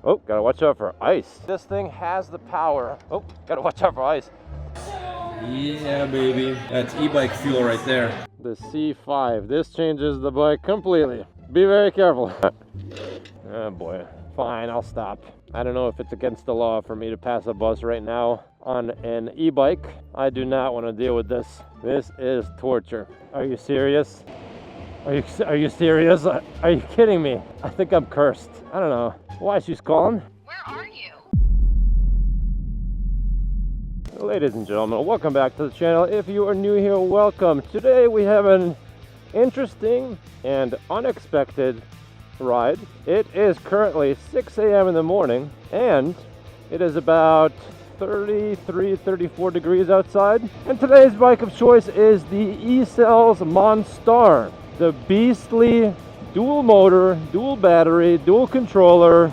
Oh, gotta watch out for ice. This thing has the power. Oh, gotta watch out for ice. Yeah, baby. That's e-bike fuel right there. The C5. This changes the bike completely. Be very careful. Oh boy. Fine, I'll stop. I don't know if it's against the law for me to pass a bus right now on an e-bike. I do not want to deal with this. This is torture. Are you serious? Are you serious? Are you kidding me? I think I'm cursed. I don't know why she's calling. Where are you? Ladies and gentlemen, welcome back to the channel. If you are new here, welcome. Today we have an interesting and unexpected ride. It is currently 6 a.m. in the morning and it is about 34 degrees outside. And today's bike of choice is the Ecells MONSTAR. The beastly dual motor, dual battery, dual controller,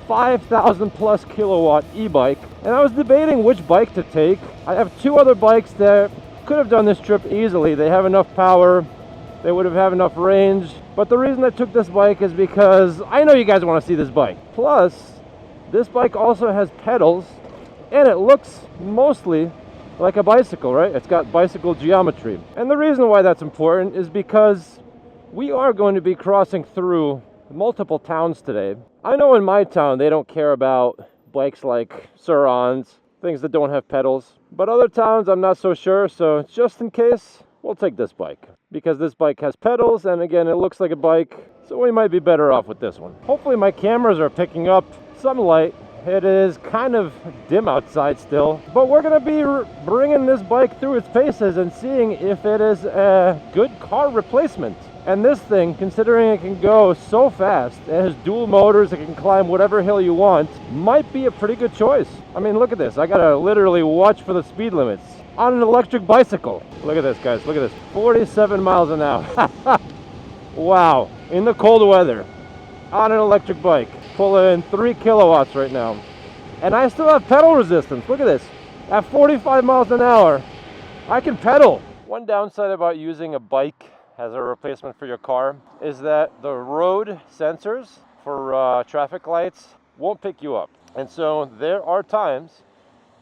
5,000 plus kilowatt e-bike. And I was debating which bike to take. I have two other bikes that could have done this trip easily. They have enough power, they would have enough range. But the reason I took this bike is because I know you guys want to see this bike. Plus, this bike also has pedals and it looks mostly like a bicycle, right? It's got bicycle geometry. And the reason why that's important is because we are going to be crossing through multiple towns today. I know in my town they don't care about bikes like Surons, things that don't have pedals. But other towns I'm not so sure, so just in case, we'll take this bike. Because this bike has pedals, and again, it looks like a bike, so we might be better off with this one. Hopefully my cameras are picking up some light. It is kind of dim outside still, but we're going to be bringing this bike through its paces and seeing if it is a good car replacement. And this thing, considering it can go so fast, it has dual motors, it can climb whatever hill you want, might be a pretty good choice. I mean, look at this. I got to literally watch for the speed limits on an electric bicycle. Look at this, guys. Look at this. 47 miles an hour. Wow. In the cold weather, on an electric bike. Pulling 3 kilowatts right now, and I still have pedal resistance. Look at this. At 45 miles an hour I can pedal. One downside about using a bike as a replacement for your car is that the road sensors for traffic lights won't pick you up, and so there are times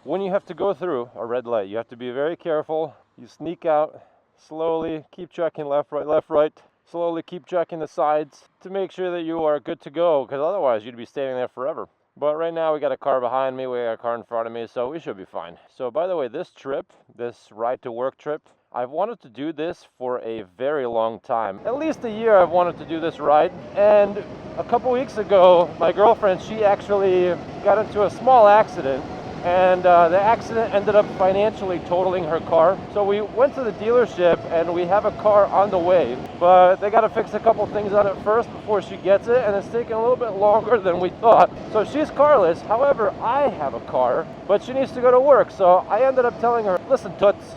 when you have to go through a red light. You have to be very careful. You sneak out slowly, keep checking left, right, slowly keep checking the sides to make sure that you are good to go, because otherwise you'd be standing there forever. But right now we got a car behind me, we got a car in front of me, so we should be fine. So by the way, this trip, this ride to work trip, I've wanted to do this for a very long time. At least a year I've wanted to do this ride. And a couple weeks ago, my girlfriend, she actually got into a small accident. And the accident ended up financially totaling her car. So we went to the dealership and we have a car on the way, but they got to fix a couple things on it first before she gets it, and it's taking a little bit longer than we thought. So she's carless. However, I have a car, but she needs to go to work. So I ended up telling her, listen, Toots,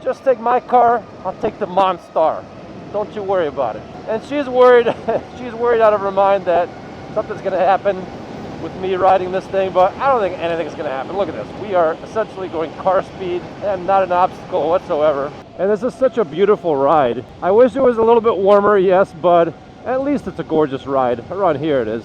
just take my car, I'll take the MONSTAR. Don't you worry about it. And she's worried, she's worried out of her mind that something's gonna happen with me riding this thing, but I don't think anything's gonna happen. Look at this. We are essentially going car speed and not an obstacle whatsoever. And this is such a beautiful ride. I wish it was a little bit warmer, yes, but at least it's a gorgeous ride. Around here it is.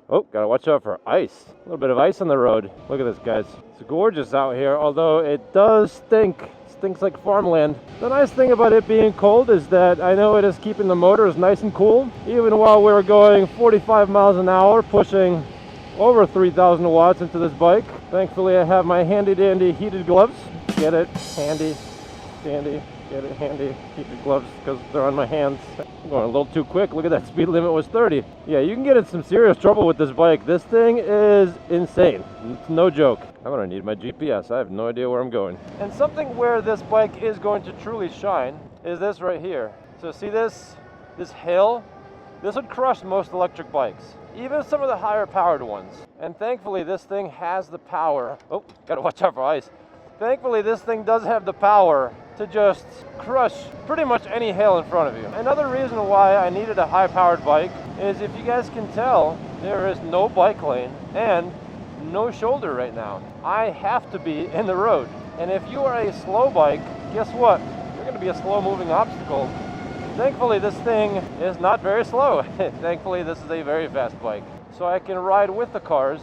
Oh, gotta watch out for ice. A little bit of ice on the road. Look at this, guys. It's gorgeous out here, although it does stink. Things like farmland. The nice thing about it being cold is that I know it is keeping the motors nice and cool, even while we're going 45 miles an hour, pushing over 3,000 watts into this bike. Thankfully, I have my handy dandy heated gloves. Get it? Handy, dandy, get it? Handy heated gloves, because they're on my hands. I'm going a little too quick. Look at that, speed limit was 30. Yeah, you can get in some serious trouble with this bike. This thing is insane. It's no joke. I'm gonna need my GPS. I have no idea where I'm going. And something where this bike is going to truly shine is this right here. So see this hill? This would crush most electric bikes, even some of the higher powered ones. And thankfully this thing has the power. Oh, gotta watch out for ice. Thankfully this thing does have the power to just crush pretty much any hill in front of you. Another reason why I needed a high powered bike is, if you guys can tell, there is no bike lane and no shoulder right now. I have to be in the road. And if you are a slow bike, guess what? You're going to be a slow moving obstacle Thankfully, this thing is not very slow. Thankfully, this is a very fast bike. So I can ride with the cars.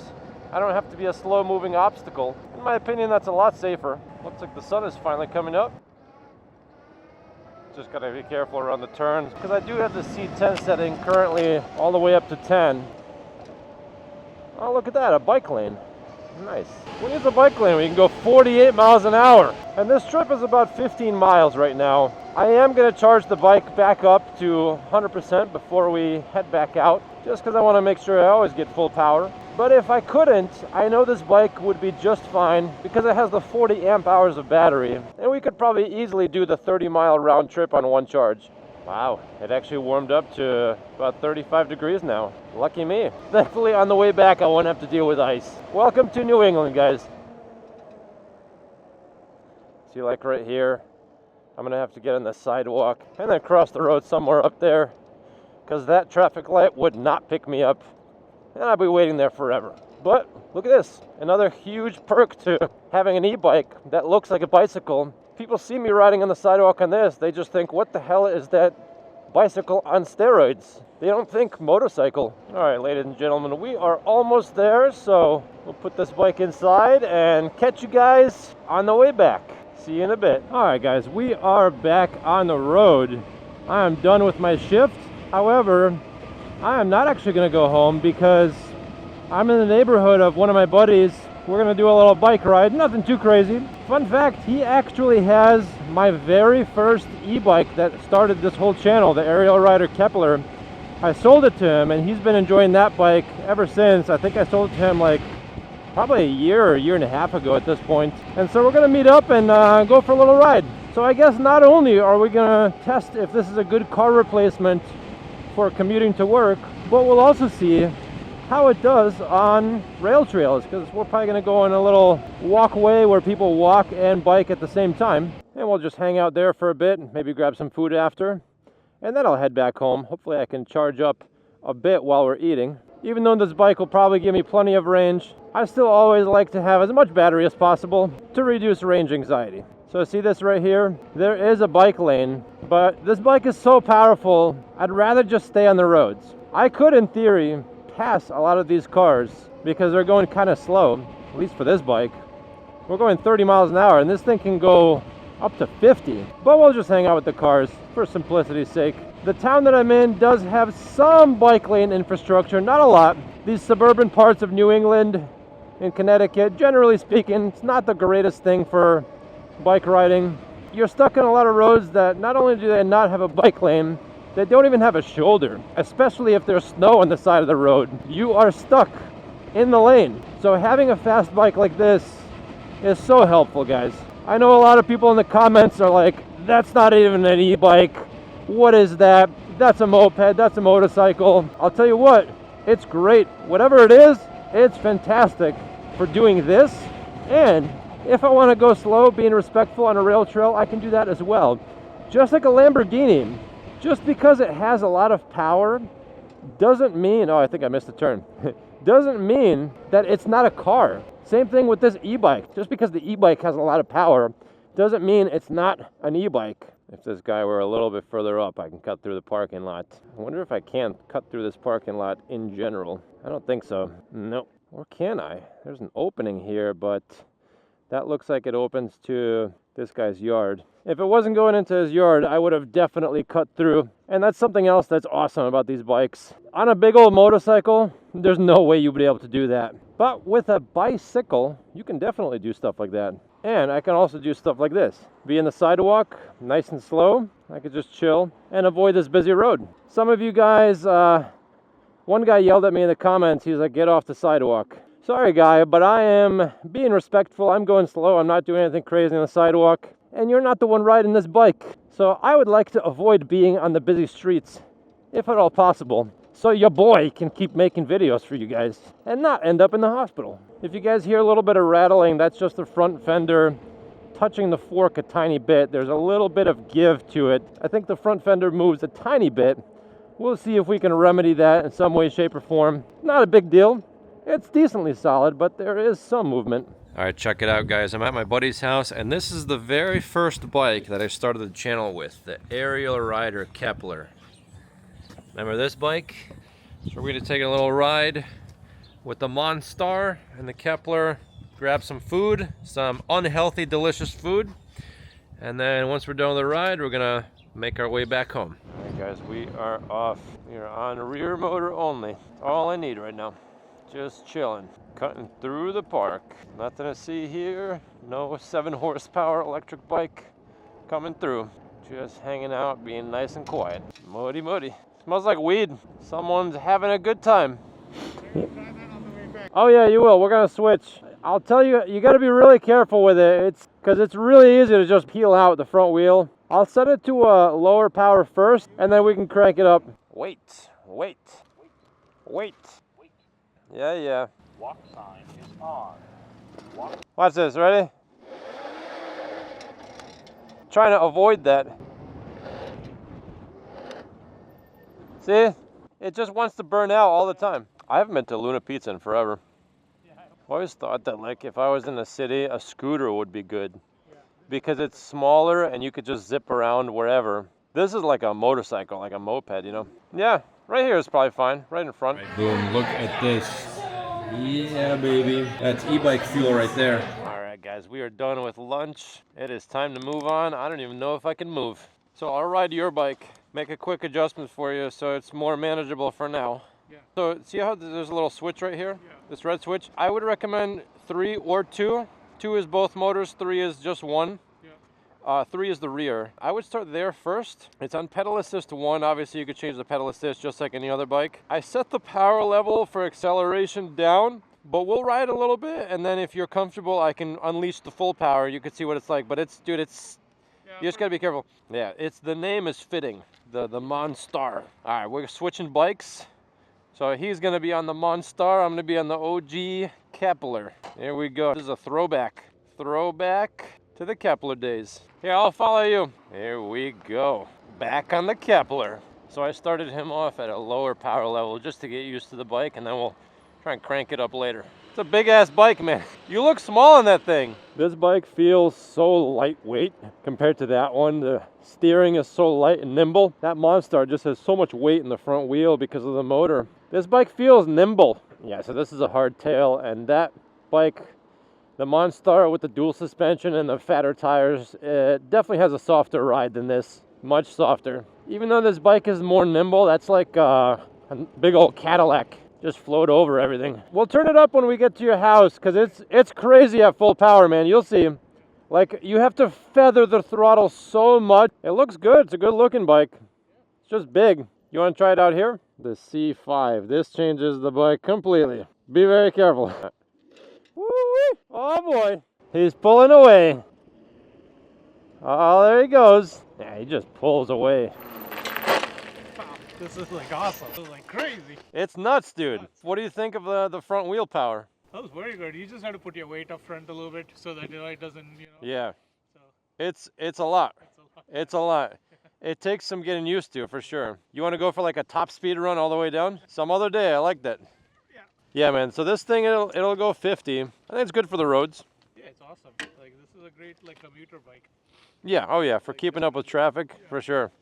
I don't have to be a slow-moving obstacle. In my opinion, that's a lot safer. Looks like the sun is finally coming up. Just gotta be careful around the turns, because I do have the C10 setting currently all the way up to 10. Oh, look at that, a bike lane. Nice. When it's a bike lane, we can go 48 miles an hour. And this trip is about 15 miles right now. I am going to charge the bike back up to 100% before we head back out, just because I want to make sure I always get full power. But if I couldn't, I know this bike would be just fine because it has the 40 amp hours of battery. And we could probably easily do the 30-mile round trip on one charge. Wow, it actually warmed up to about 35 degrees now. Lucky me. Thankfully, on the way back, I won't have to deal with ice. Welcome to New England, guys. See, like right here, I'm gonna have to get on the sidewalk and then cross the road somewhere up there, because that traffic light would not pick me up, and I'll be waiting there forever. But look at this, another huge perk to having an e-bike that looks like a bicycle. People see me riding on the sidewalk on this, they just think, what the hell is that bicycle on steroids? They don't think motorcycle. All right, ladies and gentlemen, we are almost there, so we'll put this bike inside and catch you guys on the way back. See you in a bit. All right, guys, we are back on the road. I am done with my shift. However, I am not actually gonna go home because I'm in the neighborhood of one of my buddies. We're gonna do a little bike ride, nothing too crazy. Fun fact, he actually has my very first e-bike that started this whole channel, the aerial rider Kepler. I sold it to him and he's been enjoying that bike ever since. I think I sold it to him like probably a year and a half ago at this point. And so we're gonna meet up and go for a little ride. So I guess not only are we gonna test if this is a good car replacement for commuting to work, but we'll also see how it does on rail trails, because we're probably going to go on a little walkway where people walk and bike at the same time, and we'll just hang out there for a bit, maybe grab some food after, and then I'll head back home. Hopefully I can charge up a bit while we're eating. Even though this bike will probably give me plenty of range, I still always like to have as much battery as possible to reduce range anxiety. So see this right here? There is a bike lane, but this bike is so powerful, I'd rather just stay on the roads. I could, in theory, pass a lot of these cars because they're going kind of slow, at least for this bike. We're going 30 miles an hour and this thing can go up to 50, but we'll just hang out with the cars for simplicity's sake. The town that I'm in does have some bike lane infrastructure, not a lot. These suburban parts of New England and Connecticut, generally speaking, it's not the greatest thing for bike riding. You're stuck on a lot of roads that not only do they not have a bike lane, they don't even have a shoulder, especially if there's snow on the side of the road. You are stuck in the lane. So having a fast bike like this is so helpful, guys. I know a lot of people in the comments are like, that's not even an e-bike. What is that? That's a moped, that's a motorcycle. I'll tell you what, it's great. Whatever it is, it's fantastic for doing this. And if I want to go slow, being respectful on a rail trail, I can do that as well. Just like a Lamborghini. Just because it has a lot of power doesn't mean, oh, I think I missed a turn. Doesn't mean that it's not a car. Same thing with this e-bike. Just because the e-bike has a lot of power doesn't mean it's not an e-bike. If this guy were a little bit further up, I can cut through the parking lot. I wonder if I can cut through this parking lot in general. I don't think so. Nope. Or can I? There's an opening here, but that looks like it opens to this guy's yard. If it wasn't going into his yard, I would have definitely cut through. And that's something else that's awesome about these bikes. On a big old motorcycle, there's no way you would be able to do that. But with a bicycle, you can definitely do stuff like that. And I can also do stuff like this. Be in the sidewalk, nice and slow. I could just chill and avoid this busy road. Some of you guys, one guy yelled at me in the comments. He's like, get off the sidewalk. Sorry, guy, but I am being respectful. I'm going slow. I'm not doing anything crazy on the sidewalk. And you're not the one riding this bike. So I would like to avoid being on the busy streets, if at all possible, so your boy can keep making videos for you guys and not end up in the hospital. If you guys hear a little bit of rattling, that's just the front fender touching the fork a tiny bit. There's a little bit of give to it. I think the front fender moves a tiny bit. We'll see if we can remedy that in some way, shape, or form. Not a big deal. It's decently solid, but there is some movement. Alright, check it out, guys. I'm at my buddy's house, and this is the very first bike that I started the channel with, the Aerial Rider Kepler. Remember this bike? So we're going to take a little ride with the MONSTAR and the Kepler, grab some food, some unhealthy, delicious food, and then once we're done with the ride, we're going to make our way back home. Alright guys, we are off. We are on rear motor only. All I need right now. Just chilling. Cutting through the park. Nothing to see here. No 7 horsepower electric bike coming through. Just hanging out, being nice and quiet. Muddy, muddy. Smells like weed. Someone's having a good time. Oh yeah, you will. We're gonna switch. I'll tell you, you gotta be really careful with it. Because it's really easy to just peel out the front wheel. I'll set it to a lower power first, and then we can crank it up. Wait. Yeah. Walk sign is on. Watch this, ready? Trying to avoid that. See? It just wants to burn out all the time. I haven't been to Luna Pizza in forever. I always thought that, like, if I was in a city, a scooter would be good. Because it's smaller and you could just zip around wherever. This is like a motorcycle, like a moped, you know? Yeah, right here is probably fine, right in front. Right, boom, look at this. Yeah, baby. That's e-bike fuel right there. All right, guys, we are done with lunch. It is time to move on. I don't even know if I can move. So I'll ride your bike, make a quick adjustment for you so it's more manageable for now. Yeah. So see how there's a little switch right here? Yeah. This red switch? I would recommend 3 or 2. 2 is both motors, 3 is just one. 3 is the rear. I would start there first. It's on pedal assist 1. Obviously, you could change the pedal assist just like any other bike. I set the power level for acceleration down, but we'll ride a little bit, and then if you're comfortable, I can unleash the full power. You can see what it's like, but it's, dude, it's, you just gotta be careful. Yeah, the name is fitting, the MONSTAR. All right, we're switching bikes. So he's gonna be on the MONSTAR. I'm gonna be on the OG Kepler. Here we go. This is a throwback to the Kepler days. Here, I'll follow you. Here we go. Back on the Kepler. So I started him off at a lower power level just to get used to the bike, and then we'll try and crank it up later. It's a big ass bike, man. You look small on that thing. This bike feels so lightweight compared to that one. The steering is so light and nimble. That MONSTAR just has so much weight in the front wheel because of the motor. This bike feels nimble. Yeah, so this is a hardtail, and that bike, the MONSTAR with the dual suspension and the fatter tires, it definitely has a softer ride than this. Much softer. Even though this bike is more nimble, that's like a big old Cadillac. Just float over everything. We'll turn it up when we get to your house, because it's crazy at full power, man. You'll see. Like, you have to feather the throttle so much. It looks good. It's a good looking bike. It's just big. You want to try it out here? The C5. This changes the bike completely. Be very careful. Woo-wee. Oh boy, he's pulling away. Oh, there he goes. Yeah, he just pulls away. Wow, this is like awesome. This is like crazy. It's nuts, dude. What do you think of the front wheel power? That was very good. You just have to put your weight up front a little bit so that it doesn't, Yeah. So It's a lot. it's a lot. It takes some getting used to, for sure. You want to go for like a top speed run all the way down? Some other day. I like that. Yeah, man. So this thing, it'll go 50. I think it's good for the roads. Yeah, it's awesome. Like, this is a great commuter bike. Yeah. Oh yeah, for keeping up with traffic, for sure.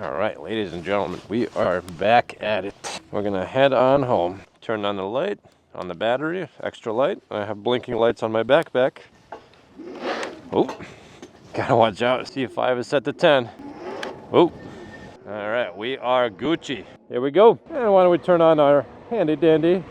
All right, ladies and gentlemen, we are back at it. We're gonna head on home. Turn on the light on the battery, extra light. I have blinking lights on my backpack. Oh, gotta watch out. C5 is set to 10. Oh. All right, we are Gucci. Here we go. And why don't we turn on our handy dandy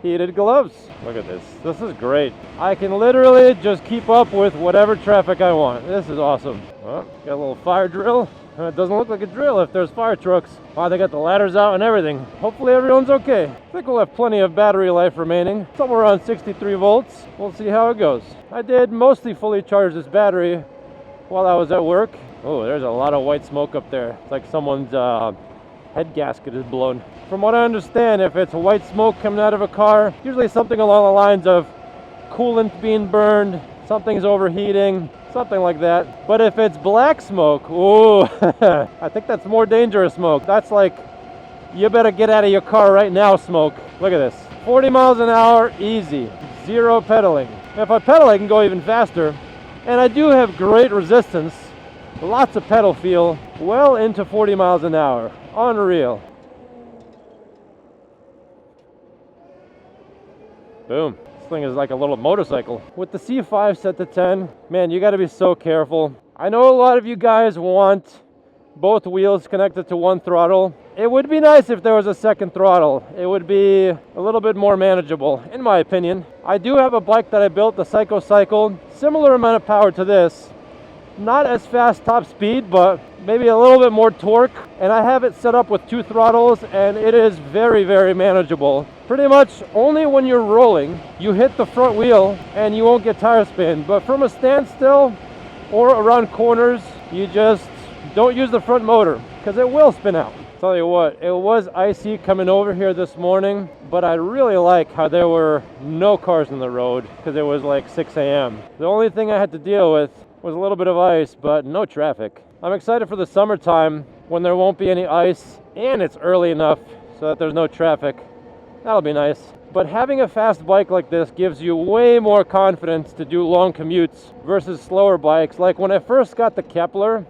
heated gloves. Look at this. This is great. I can literally just keep up with whatever traffic I want. This is awesome. Oh, got a little fire drill. It doesn't look like a drill if there's fire trucks. Oh, they got the ladders out and everything. Hopefully everyone's okay. I think we'll have plenty of battery life remaining. Somewhere around 63 volts. We'll see how it goes. I did mostly fully charge this battery while I was at work. Oh, there's a lot of white smoke up there. It's like someone's head gasket is blown. From what I understand, if it's white smoke coming out of a car, usually something along the lines of coolant being burned, something's overheating, something like that. But if it's black smoke, ooh, I think that's more dangerous smoke. That's like, you better get out of your car right now smoke. Look at this. 40 miles an hour, easy. Zero pedaling. If I pedal, I can go even faster. And I do have great resistance. Lots of pedal feel, well into 40 miles an hour. Unreal. Boom. This thing is like a little motorcycle. With the C5 set to 10, man, you gotta be so careful. I know a lot of you guys want both wheels connected to one throttle. It would be nice if there was a second throttle. It would be a little bit more manageable, in my opinion. I do have a bike that I built, the Psycho Cycle, similar amount of power to this. Not as fast top speed, but maybe a little bit more torque. And I have it set up with 2 throttles, and it is very, very manageable. Pretty much only when you're rolling, you hit the front wheel and you won't get tire spin. But from a standstill or around corners, you just don't use the front motor because it will spin out. Tell you what, it was icy coming over here this morning, but I really like how there were no cars in the road because it was like 6 a.m. The only thing I had to deal with was a little bit of ice, but no traffic. I'm excited for the summertime when there won't be any ice and it's early enough so that there's no traffic. That'll be nice. But having a fast bike like this gives you way more confidence to do long commutes versus slower bikes. Like when I first got the Kepler,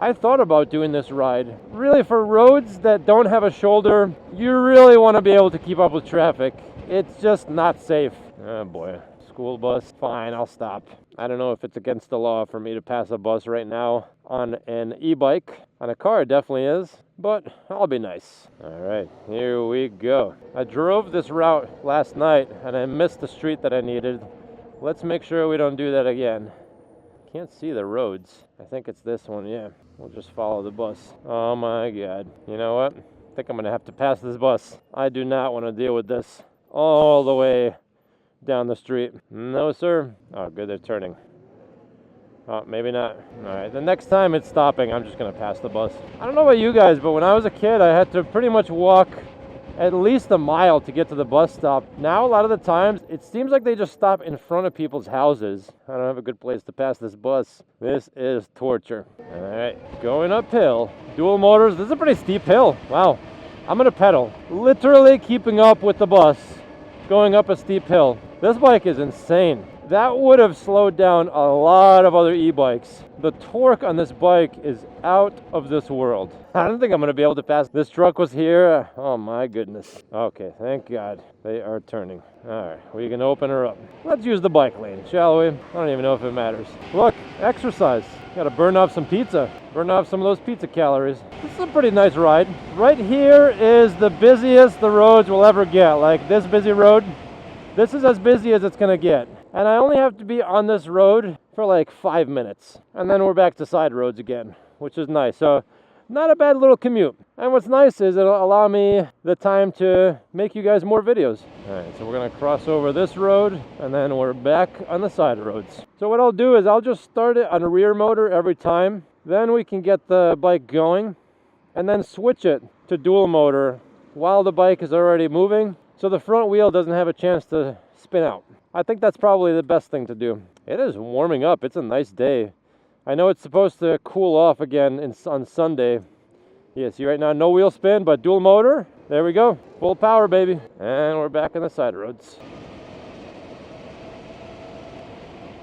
I thought about doing this ride. Really, for roads that don't have a shoulder, you really want to be able to keep up with traffic. It's just not safe. Oh boy, school bus. Fine, I'll stop. I don't know if it's against the law for me to pass a bus right now on an e-bike. On a car, it definitely is, but I'll be nice. All right, here we go. I drove this route last night and I missed the street that I needed. Let's make sure we don't do that again. Can't see the roads. I think it's this one, yeah. We'll just follow the bus. Oh my God. You know what? I think I'm gonna have to pass this bus. I do not want to deal with this all the way down the street. No, sir. Oh, good, they're turning. Oh, maybe not. All right, the next time it's stopping, I'm just gonna pass the bus. I don't know about you guys, but when I was a kid, I had to pretty much walk at least a mile to get to the bus stop. Now, a lot of the times, it seems like they just stop in front of people's houses. I don't have a good place to pass this bus. This is torture. All right, going uphill. Dual motors. This is a pretty steep hill. Wow. I'm gonna pedal. Literally keeping up with the bus, going up a steep hill. This bike is insane. That would have slowed down a lot of other e-bikes. The torque on this bike is out of this world. I don't think I'm going to be able to pass. This truck was here. Oh my goodness. Okay, thank God. They are turning. All right, we can open her up. Let's use the bike lane, shall we? I don't even know if it matters. Look, exercise. Got to burn off some pizza. Burn off some of those pizza calories. This is a pretty nice ride. Right here is the busiest the roads will ever get. Like this busy road. This is as busy as it's going to get. And I only have to be on this road for like 5 minutes. And then we're back to side roads again, which is nice. So not a bad little commute. And what's nice is it'll allow me the time to make you guys more videos. All right, so we're gonna cross over this road and then we're back on the side roads. So what I'll do is I'll just start it on a rear motor every time. Then we can get the bike going and then switch it to dual motor while the bike is already moving. So the front wheel doesn't have a chance to spin out. I think that's probably the best thing to do. It is warming up. It's a nice day. I know it's supposed to cool off again on Sunday. Yeah, see right now, no wheel spin, but dual motor. There we go. Full power, baby. And we're back on the side roads.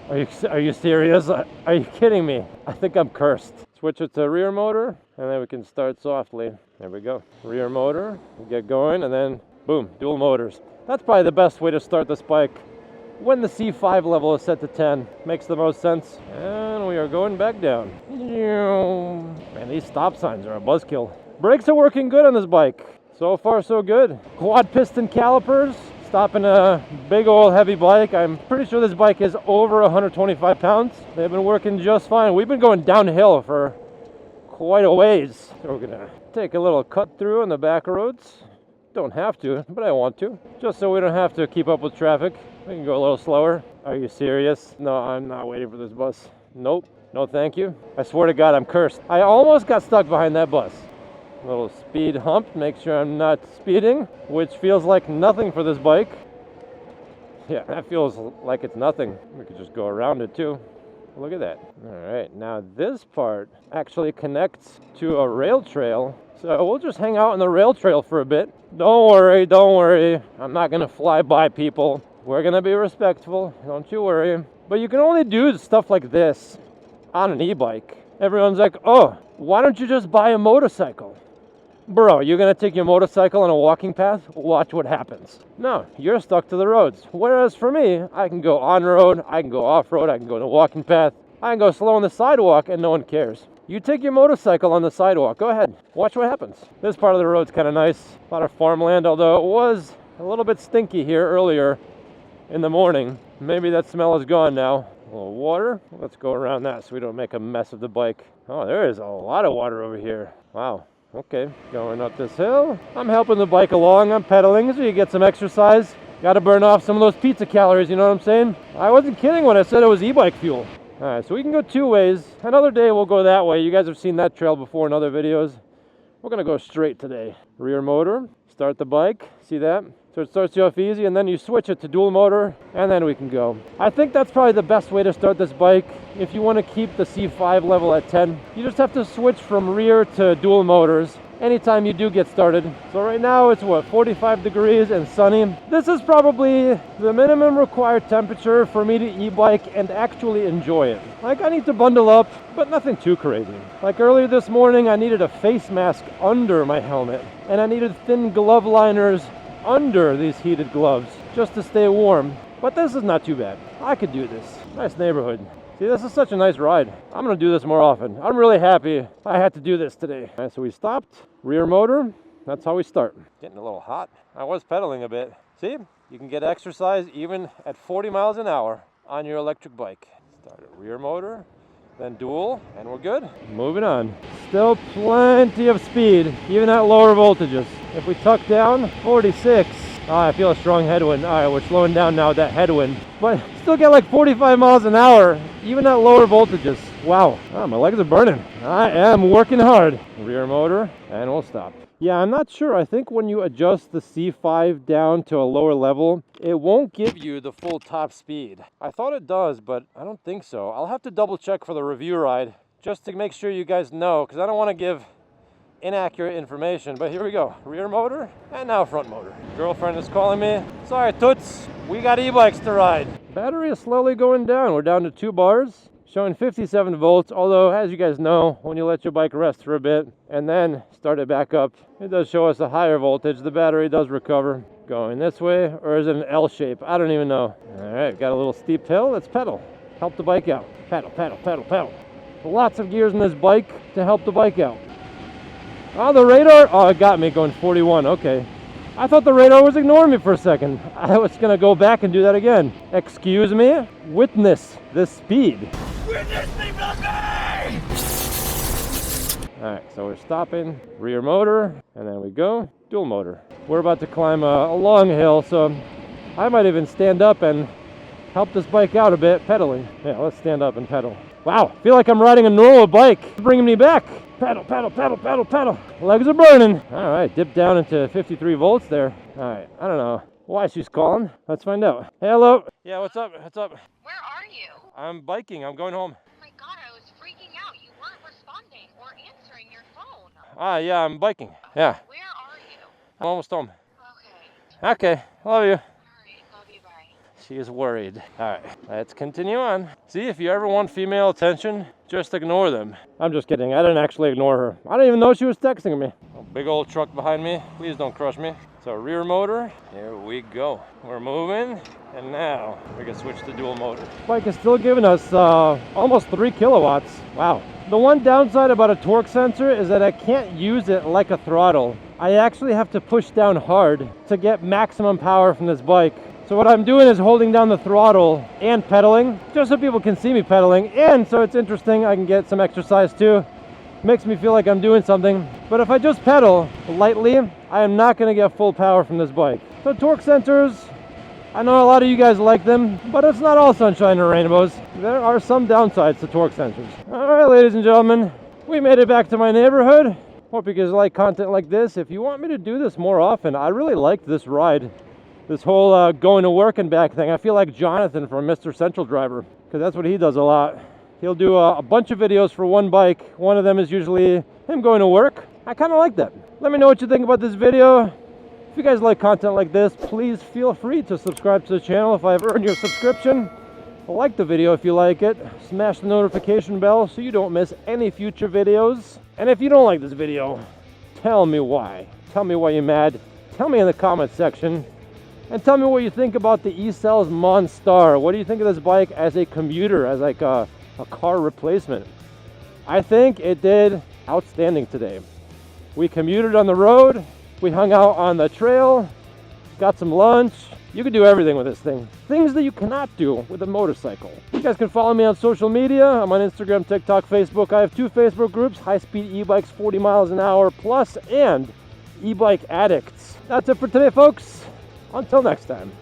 Are you serious? Are you kidding me? I think I'm cursed. Switch it to rear motor, and then we can start softly. There we go. Rear motor, we get going, and then boom, dual motors. That's probably the best way to start this bike. When the C5 level is set to 10, makes the most sense. And we are going back down. Man, these stop signs are a buzzkill. Brakes are working good on this bike. So far, so good. Quad piston calipers, stopping a big old heavy bike. I'm pretty sure this bike is over 125 pounds. They've been working just fine. We've been going downhill for quite a ways. So we're gonna take a little cut through on the back roads. Don't have to, but I want to. Just so we don't have to keep up with traffic. We can go a little slower. Are you serious? No, I'm not waiting for this bus. Nope. No thank you. I swear to God, I'm cursed. I almost got stuck behind that bus. A little speed hump, make sure I'm not speeding, which feels like nothing for this bike. Yeah, that feels like it's nothing. We could just go around it too. Look at that. All right, now this part actually connects to a rail trail. So we'll just hang out on the rail trail for a bit. Don't worry, don't worry. I'm not gonna fly by people. We're gonna be respectful, don't you worry. But you can only do stuff like this on an e-bike. Everyone's like, oh, why don't you just buy a motorcycle? Bro, you're gonna take your motorcycle on a walking path? Watch what happens. No, you're stuck to the roads. Whereas for me, I can go on-road, I can go off-road, I can go on a walking path, I can go slow on the sidewalk and no one cares. You take your motorcycle on the sidewalk, go ahead, watch what happens. This part of the road's kind of nice, a lot of farmland, although it was a little bit stinky here earlier in the morning. Maybe that smell is gone now. A little water, let's go around that so we don't make a mess of the bike. Oh, there is a lot of water over here. Wow. Okay, going up this hill. I'm helping the bike along, I'm pedaling so you get some exercise. Gotta burn off some of those pizza calories, you know what I'm saying? I wasn't kidding when I said it was e-bike fuel. Alright, so we can go two ways. Another day we'll go that way. You guys have seen that trail before in other videos. We're gonna go straight today. Rear motor, start the bike, see that? So it starts you off easy and then you switch it to dual motor and then we can go. I think that's probably the best way to start this bike. If you want to keep the C5 level at 10, you just have to switch from rear to dual motors anytime you do get started. So right now it's what, 45 degrees and sunny. This is probably the minimum required temperature for me to e-bike and actually enjoy it. Like I need to bundle up, but nothing too crazy. Like earlier this morning I needed a face mask under my helmet and I needed thin glove liners under these heated gloves just to stay warm. But this is not too bad. I could do this. Nice neighborhood. See, this is such a nice ride. I'm gonna do this more often. I'm really happy I had to do this today. All right, so we stopped, rear motor, that's how we start. Getting a little hot. I was pedaling a bit. See, you can get exercise even at 40 miles an hour on your electric bike. Start at rear motor, then dual, and we're good. Moving on. Still plenty of speed, even at lower voltages. If we tuck down, 46. I feel a strong headwind. All right, we're slowing down now with that headwind. But still get like 45 miles an hour, even at lower voltages. Wow, my legs are burning. I am working hard. Rear motor, and we'll stop. Yeah, I'm not sure. I think when you adjust the C5 down to a lower level, it won't give you the full top speed. I thought it does, but I don't think so. I'll have to double check for the review ride, just to make sure you guys know, because I don't want to give inaccurate information. But here we go, rear motor and now front motor. Girlfriend is calling me. Sorry toots, we got e-bikes to ride. Battery is slowly going down. We're down to 2 bars, showing 57 volts, although as you guys know, when you let your bike rest for a bit and then start it back up, it does show us a higher voltage. The battery does recover. Going this way, or is it an L shape? I don't even know. All right, got a little steep hill. Let's pedal, help the bike out. Pedal, pedal, pedal, pedal. Lots of gears in this bike to help the bike out. Oh, the radar, oh, it got me going 41, okay. I thought the radar was ignoring me for a second. I was gonna go back and do that again. Excuse me, witness this speed. Witness me, Bustin! All right, so we're stopping, rear motor, and then we go, dual motor. We're about to climb a long hill, so I might even stand up and help this bike out a bit, pedaling. Yeah, let's stand up and pedal. Wow, feel like I'm riding a normal bike. It's bringing me back. Pedal, pedal, pedal, pedal, pedal. Legs are burning. All right, dip down into 53 volts there. All right, I don't know why she's calling. Let's find out. Hey, hello. Yeah, what's up? What's up? Where are you? I'm biking. I'm going home. Oh my god, I was freaking out. You weren't responding or answering your phone. Ah, yeah, I'm biking. Yeah. Where are you? I'm almost home. Okay. Okay, love you. Alright, love you, bye. She is worried. All right, let's continue on. See, if you ever want female attention, just ignore them. I'm just kidding. I didn't actually ignore her. I didn't even know she was texting me. A big old truck behind me. Please don't crush me. So rear motor, here we go. We're moving, and now we can switch to dual motor. Bike is still giving us almost 3 kilowatts. Wow. The one downside about a torque sensor is that I can't use it like a throttle. I actually have to push down hard to get maximum power from this bike. So what I'm doing is holding down the throttle and pedaling, just so people can see me pedaling, and so it's interesting, I can get some exercise too. Makes me feel like I'm doing something. But if I just pedal lightly, I am not going to get full power from this bike. So torque sensors, I know a lot of you guys like them, but it's not all sunshine and rainbows. There are some downsides to torque sensors. All right, ladies and gentlemen, we made it back to my neighborhood. Hope you guys like content like this. If you want me to do this more often, I really liked this ride. This whole going to work and back thing. I feel like Jonathan from Mr. Central Driver, because that's what he does a lot. He'll do a bunch of videos for one bike. One of them is usually him going to work. I kind of like that. Let me know what you think about this video. If you guys like content like this, please feel free to subscribe to the channel if I've earned your subscription. Like the video if you like it. Smash the notification bell so you don't miss any future videos. And if you don't like this video, tell me why. Tell me why you're mad. Tell me in the comment section. And tell me what you think about the Ecells MONSTAR. What do you think of this bike as a commuter, as like a car replacement? I think it did outstanding today. We commuted on the road. We hung out on the trail. Got some lunch. You can do everything with this thing. Things that you cannot do with a motorcycle. You guys can follow me on social media. I'm on Instagram, TikTok, Facebook. I have 2 Facebook groups, High Speed E-Bikes 40 miles an hour plus and E-Bike Addicts. That's it for today, folks. Until next time.